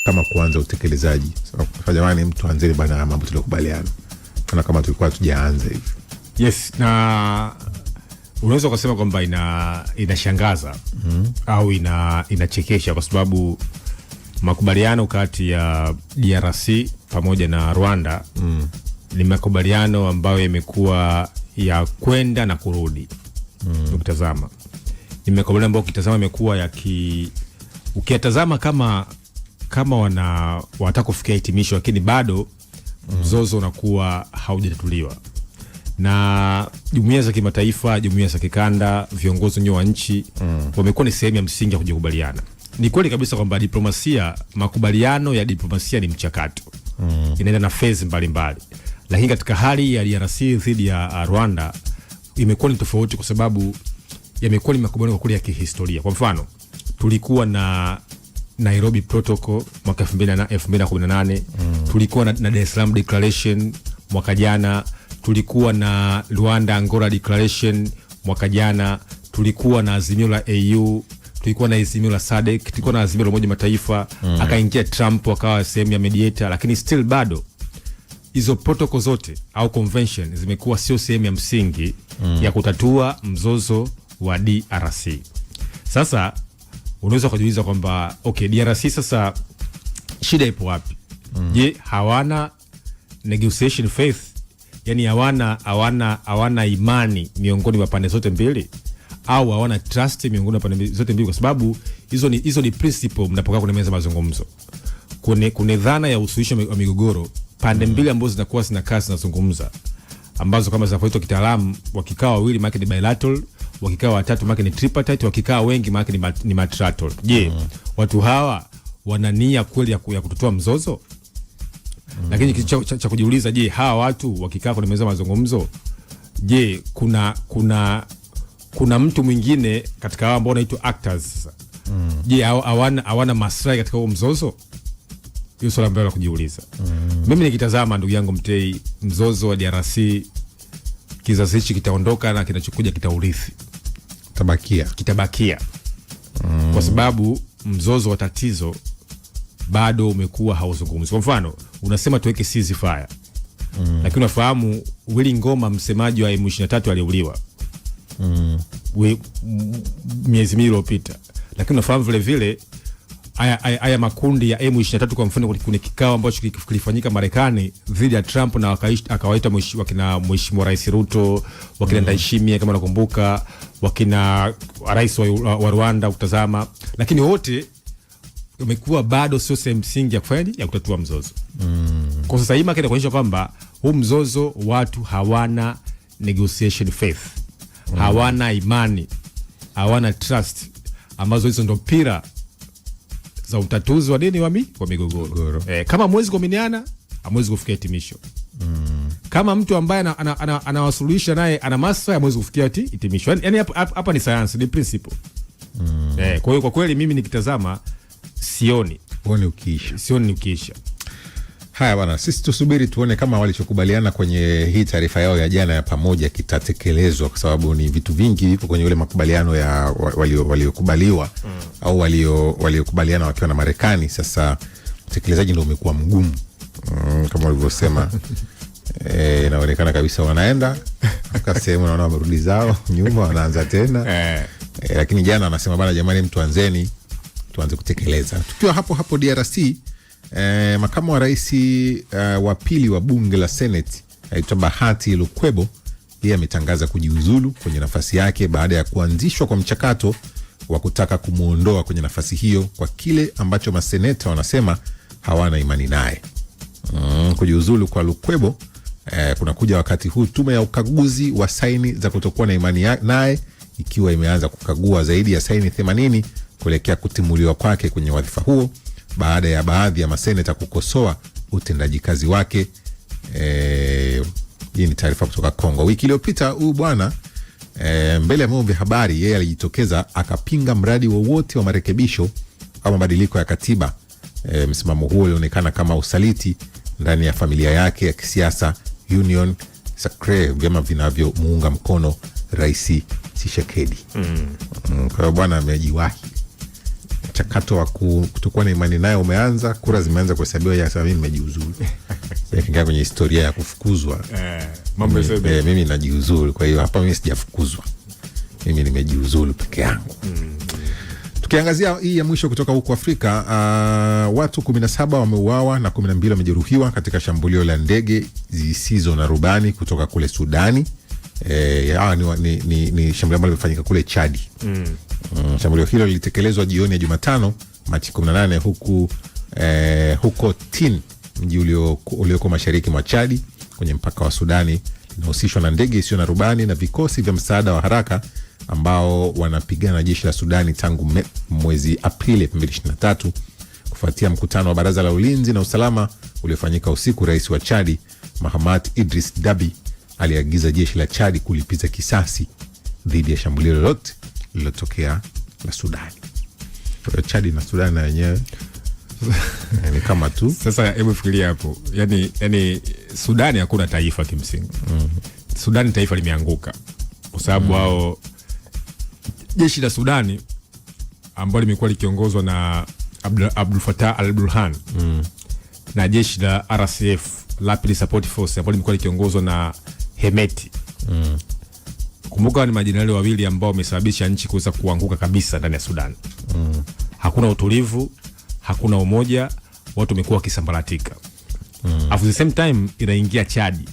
kama kuanza utekelezaji. Kwa jamani, mtu anzeni bana mambo tulikubaliana. Kana kama tulikuwa tujaanza hivi. Yes, na unaweza kusema kwamba inashangaza au inachekesha kwa sababu makubaliano kati ya DRC pamoja na Rwanda ni makubaliano ambayo yamekuwa ya kwenda na kurudi. Ukitazama ni makubaliano ambayo ukitazama yamekuwa ukiyatazama kama wanataka kufikia hitimisho, lakini bado mzozo unakuwa haujatatuliwa. Na jumuiya za kimataifa, jumuiya za kikanda, viongozi wenyewe wa nchi wamekuwa ni sehemu ya msingi ya kujikubaliana. Ni kweli kabisa kwamba makubaliano ya diplomasia ni mchakato. Inaenda na phase mbalimbali. Lakini katika hali ya DRC dhidi ya Rwanda imekuwa ni tofauti kwa sababu yamekuwa ni makubaliano kwa ya kihistoria. Kwa mfano, tulikuwa na Nairobi Protocol mwaka 2018, tulikuwa na Dar es Salaam Declaration mwaka jana, tulikuwa na Luanda Angola Declaration mwaka jana, tulikuwa na azimio la AU, tulikuwa na azimio la SADC, tulikuwa na azimio la Umoja Mataifa, akaingia Trump akawa sehemu ya mediator, lakini still bado hizo protocol zote au convention zimekuwa sio sehemu ya msingi ya kutatua mzozo wa DRC. Sasa unaweza kujiuliza kwamba okay, DRC sasa shida ipo wapi? Je, hawana negotiation faith? Yani hawana imani miongoni mwa pande zote mbili, au hawana trust miongoni mwa pande zote mbili? Kwa sababu hizo ni principle mnapokaa kwenye meza mazungumzo. Kuna dhana ya usuluhisho wa migogoro, pande mbili ambazo zinakuwa zinakaa zinazungumza, ambazo kama zinapoitwa kitaalamu wakikaa wawili maana ni bilateral, wakikaa watatu maana ni tripartite, wakikaa wengi maana ni multilateral. Je, watu hawa wana nia kweli ya kutotoa mzozo? Lakini kitu cha kujiuliza, je, hawa watu wakikaa kwenye meza mazungumzo, je, kuna mtu mwingine katika hao ambao wanaitwa actors? Je, hawana maslahi katika huo mzozo? Hiyo swali ambalo la kujiuliza. Mimi nikitazama, ndugu yangu Mtei, mzozo wa DRC kizazi hichi kitaondoka na kinachokuja kitaurithi. Kitabakia. Kwa sababu mzozo wa tatizo bado umekuwa hauzungumzi. Kwa mfano, unasema tuweke ceasefire. Lakini unafahamu Willy Ngoma, msemaji wa M23, aliuliwa miezi miwili iliyopita. Lakini unafahamu vile vile haya makundi ya M23, kwa mfano kuna kikao ambacho kilifanyika Marekani dhidi ya Trump na akawaita wakina Mheshimiwa Rais Ruto, wakina Ndayishimiye kama nakumbuka, wakina Rais wa Rwanda kutazama, lakini wote umekuwa bado sio sehemu msingi ya kufanya ya kutatua mzozo. Kwa sasa hivi kile kuonyesha kwamba huu mzozo watu hawana negotiation faith, hawana imani, hawana trust, ambazo hizo ndo pira za utatuzi wa nini wa migogoro. Kama mwezi kuaminiana, hamwezi kufikia hitimisho. Kama mtu ambaye anawasuluhisha naye ana maslahi, hamwezi kufikia hitimisho. Yaani hapa ni science, ni principle. Kwa hiyo kwa kweli mimi nikitazama sioni ukiisha. Haya bwana, sisi tusubiri tuone kama walichokubaliana kwenye hii taarifa yao ya jana ya pamoja kitatekelezwa, kwa sababu ni vitu vingi vipo kwenye ule makubaliano ya waliokubaliwa au waliokubaliana wakiwa na Marekani. Sasa utekelezaji ndio umekuwa mgumu. Kama walivyosema inaonekana kabisa wanaenda kwa sehemu, naona wamerudi zao nyuma, wanaanza tena. Lakini jana anasema bana, jamani, mtuanze kutekeleza. Tukiwa hapo DRC, makamu wa rais wa pili wa bunge la Senate aitwa Bahati Lukwebo, yeye ametangaza kujiuzulu kwenye nafasi yake baada ya kuanzishwa kwa mchakato wa kutaka kumuondoa kwenye nafasi hiyo kwa kile ambacho maseneta wanasema hawana imani naye. Kujiuzulu kwa Lukwebo kunakuja wakati huu tume ya ukaguzi wa saini za kutokuwa na imani naye ikiwa imeanza kukagua zaidi ya saini 80 kuelekea kutimuliwa kwake kwenye wadhifa huo baada ya baadhi ya maseneta kukosoa utendaji kazi wake. Hii ni taarifa kutoka Kongo. Wiki iliyopita huyu bwana mbele ya vyombo vya habari, yeye alijitokeza akapinga mradi wowote wa marekebisho au mabadiliko ya katiba. Msimamo huo ulionekana kama usaliti ndani ya familia yake ya kisiasa Union Sacré, vyama vinavyomuunga mkono Rais Tshisekedi. Kwa hiyo bwana amejiwahi mchakato wa kutokuwa na imani naye umeanza, kura zimeanza kuhesabiwa, yeye akasema mimi nimejiuzulu. Yakingia kwenye historia ya kufukuzwa. Mimi najiuzulu, kwa hiyo hapa mimi sijafukuzwa. Mimi nimejiuzulu peke yangu. Tukiangazia hii ya mwisho kutoka huko Afrika, watu 17 wameuawa na 12 wamejeruhiwa katika shambulio la ndege zisizo na rubani kutoka kule Sudani. Ni shambulio ambalo limefanyika kule Chadi. Shambulio hilo lilitekelezwa jioni ya Jumatano Machi 18 huko Tin, mji ulioko mashariki mwa Chadi kwenye mpaka wa Sudani. Linahusishwa na ndege isiyo na rubani na vikosi vya msaada wa haraka ambao wanapigana na jeshi la Sudani tangu mwezi Aprili 2023 kufuatia mkutano wa baraza la ulinzi na usalama uliofanyika usiku. Rais wa Chadi Mahamat Idris Deby aliagiza jeshi la Chadi kulipiza kisasi dhidi ya shambulio lolote lililotokea la Sudani. Kwa Chadi na Sudani na wenyewe ni kama tu. Sasa hebu fikiria hapo. Yani Sudani hakuna taifa kimsingi. Sudani taifa limeanguka kwa sababu wao jeshi la Sudani ambalo limekuwa likiongozwa na Abdul Fattah al-Burhan na jeshi la RSF Rapid Support Force ambalo limekuwa likiongozwa na Hemeti. Kumbuka ni majenerali wawili ambao wamesababisha nchi kuweza kuanguka kabisa ndani ya Sudan. Hakuna utulivu, hakuna umoja, watu wamekuwa wakisambaratika. At the same time inaingia Chadi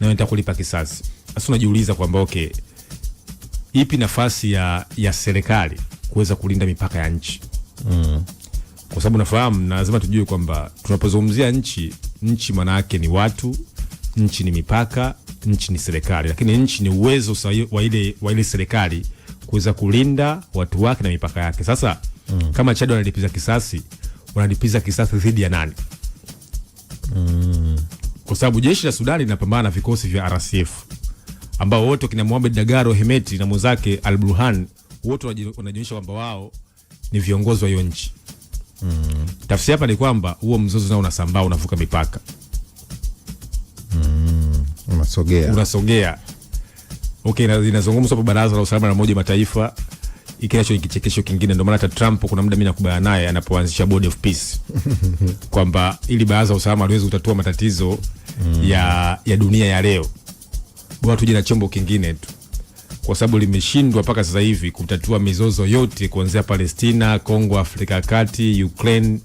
na wanataka kulipa kisasi. Sasa unajiuliza kwamba okay, ipi nafasi ya serikali kuweza kulinda mipaka ya nchi? Kwa sababu nafahamu na lazima tujue kwamba tunapozungumzia nchi maana yake ni watu, nchi ni mipaka, nchi ni serikali, lakini nchi ni uwezo wa ile serikali kuweza kulinda watu wake na mipaka yake. Sasa kama Chad wanalipiza kisasi dhidi ya nani? Kwa sababu jeshi la Sudani linapambana na vikosi vya RSF ambao wote kina Mohamed Dagalo Hemeti na mwenzake Al-Burhan wote wanajionyesha kwamba wao ni viongozi wa hiyo nchi. Tafsiri hapa ni kwamba huo mzozo nao unasambaa, unavuka mipaka. Unasogea. Okay, inazungumzwa hapo baraza la usalama la Umoja wa Mataifa. Ikinacho kichekesho kingine, ndio maana hata Trump kuna muda mimi nakubaliana naye anapoanzisha Board of Peace kwamba ili baraza la usalama liweze kutatua matatizo ya dunia ya leo, bora tuje na chombo kingine tu, kwa sababu limeshindwa mpaka sasa hivi kutatua mizozo yote kuanzia Palestina, Kongo, Afrika ya Kati, Ukraine,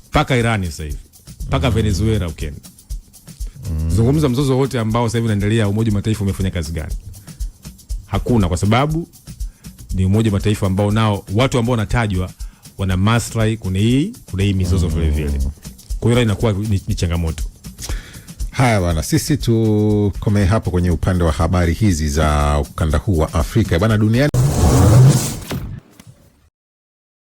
mpaka Iran sasa hivi, mpaka Venezuela ukienda. Zungumza mzozo wote ambao sasa hivi unaendelea, Umoja wa Mataifa umefanya kazi gani? Hakuna, kwa sababu ni Umoja wa Mataifa ambao nao watu ambao wanatajwa wana maslahi kuna hii mizozo vile vile. Kwa hiyo inakuwa ni changamoto. Haya bwana, sisi tukomee hapo kwenye upande wa habari hizi za ukanda huu wa Afrika. Bwana, duniani